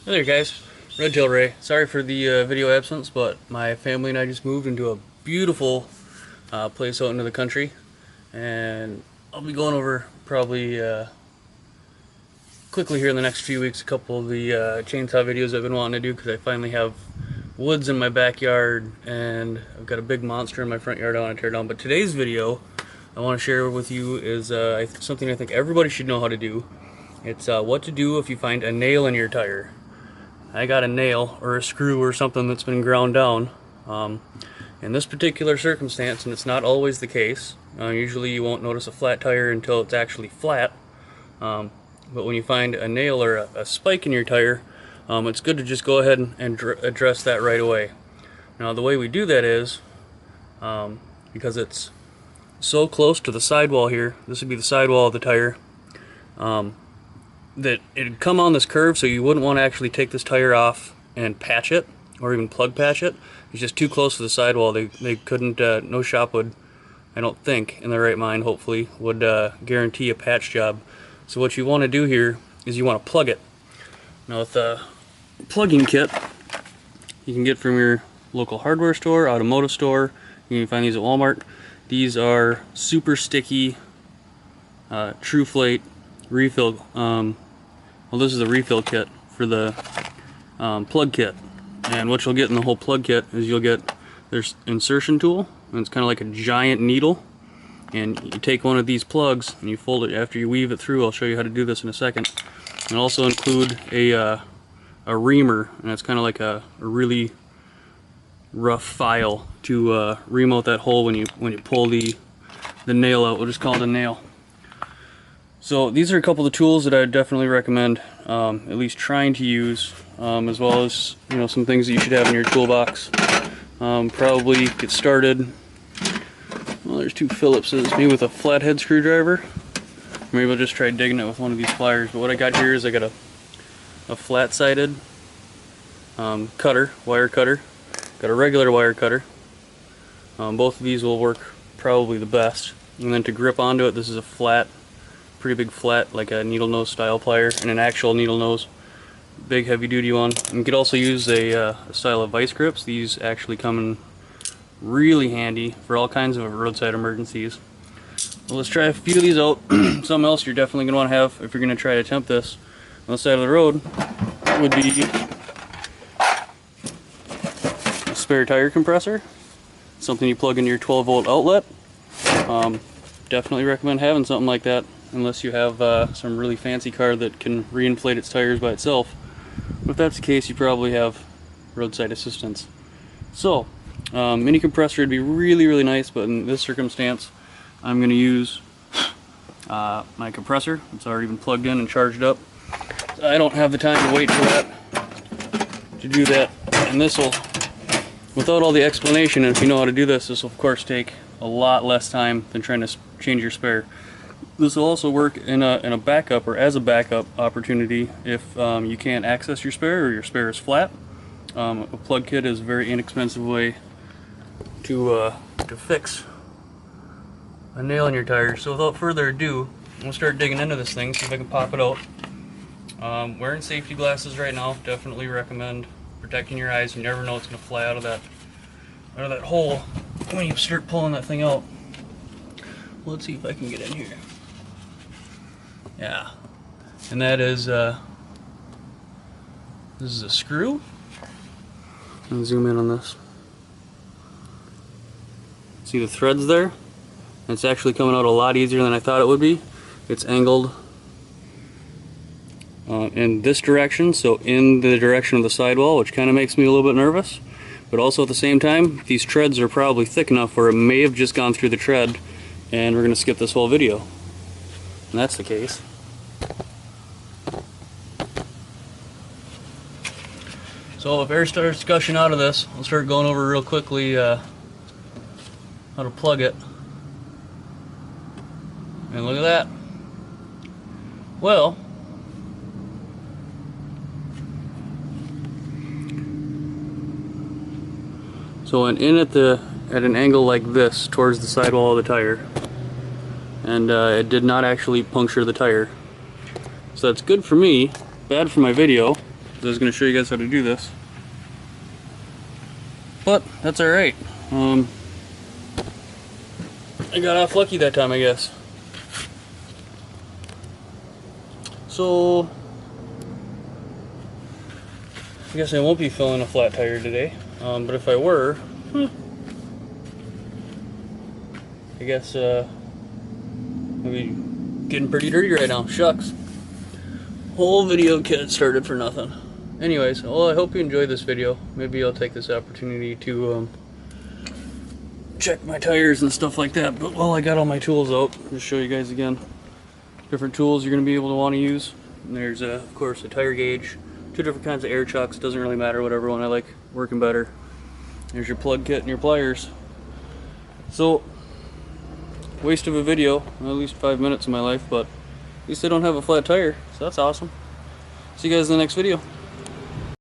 Hey there guys, Redtail Ray. Sorry for the video absence, but my family and I just moved into a beautiful place out into the country, and I'll be going over probably quickly here in the next few weeks a couple of the chainsaw videos I've been wanting to do because I finally have woods in my backyard and I've got a big monster in my front yard I want to tear down. But today's video I want to share with you is something I think everybody should know how to do. It's what to do if you find a nail in your tire. I got a nail or a screw or something that's been ground down. In this particular circumstance, and it's not always the case, usually you won't notice a flat tire until it's actually flat, but when you find a nail or a spike in your tire, it's good to just go ahead and address that right away. Now the way we do that is, because it's so close to the sidewall here, this would be the sidewall of the tire, that it'd come on this curve, so you wouldn't want to actually take this tire off and patch it or even plug patch it. It's just too close to the sidewall. They couldn't, no shop would, I don't think, in their right mind hopefully, would guarantee a patch job. So what you want to do here is you want to plug it. Now with a plugging kit you can get from your local hardware store, automotive store, you can find these at Walmart. These are super sticky TrueFlate refill. Well, this is a refill kit for the plug kit, and what you'll get in the whole plug kit is you'll get there's insertion tool, and it's kind of like a giant needle, and you take one of these plugs and you fold it after you weave it through. I'll show you how to do this in a second. And also include a reamer, and it's kind of like a really rough file to ream out that hole when you pull the nail out. We'll just call it a nail. So these are a couple of the tools that I would definitely recommend at least trying to use, as well as some things that you should have in your toolbox. Probably get started. Well, there's two Phillipses, maybe with a flathead screwdriver. Maybe I'll just try digging it with one of these pliers. But what I got here is I got a flat-sided cutter, wire cutter. Got a regular wire cutter. Both of these will work probably the best. And then to grip onto it, this is a flat, pretty big flat, like a needle nose style plier, and an actual needle nose, big heavy duty one. And you could also use a style of vice grips. These actually come in really handy for all kinds of roadside emergencies. Well, let's try a few of these out. Something else you're definitely going to want to have if you're going to try to attempt this on the side of the road would be a spare tire compressor, something you plug into your 12-volt outlet. Definitely recommend having something like that, unless you have some really fancy car that can reinflate its tires by itself. But if that's the case, you probably have roadside assistance. So, mini compressor would be really nice, but in this circumstance, I'm going to use my compressor. It's already been plugged in and charged up. So I don't have the time to wait for that, to do that. And this will, without all the explanation, and if you know how to do this, this will of course take a lot less time than trying to change your spare. This will also work in a backup, or as a backup opportunity, if you can't access your spare or your spare is flat. A plug kit is a very inexpensive way to fix a nail in your tire. So without further ado, I'm going to start digging into this thing, see if I can pop it out. Wearing safety glasses right now, definitely recommend protecting your eyes. You never know it's going to fly out of that hole when you start pulling that thing out. Let's see if I can get in here. Yeah, and that is this is a screw. Let me zoom in on this. See the threads there? It's actually coming out a lot easier than I thought it would be. It's angled in this direction, so in the direction of the sidewall, which kind of makes me a little bit nervous. But also at the same time, these treads are probably thick enough where it may have just gone through the tread, and we're going to skip this whole video. And that's the case. So if air starts gushing out of this, I'll start going over real quickly how to plug it. And look at that. Well, so I went in at an angle like this towards the sidewall of the tire, and it did not actually puncture the tire. So that's good for me, bad for my video. I was going to show you guys how to do this. But that's alright. I got off lucky that time, I guess. So I guess I won't be filling a flat tire today. But if I were, I guess maybe getting pretty dirty right now. Shucks. Whole video kit started for nothing. Anyways, well, I hope you enjoyed this video. Maybe I'll take this opportunity to check my tires and stuff like that. But while I got all my tools out, just show you guys again. Different tools you're going to be able to want to use. And there's, of course, a tire gauge. 2 different kinds of air chucks. Doesn't really matter, whatever one I like working better. There's your plug kit and your pliers. So, waste of a video. At least 5 minutes of my life, but at least I don't have a flat tire. So that's awesome. See you guys in the next video.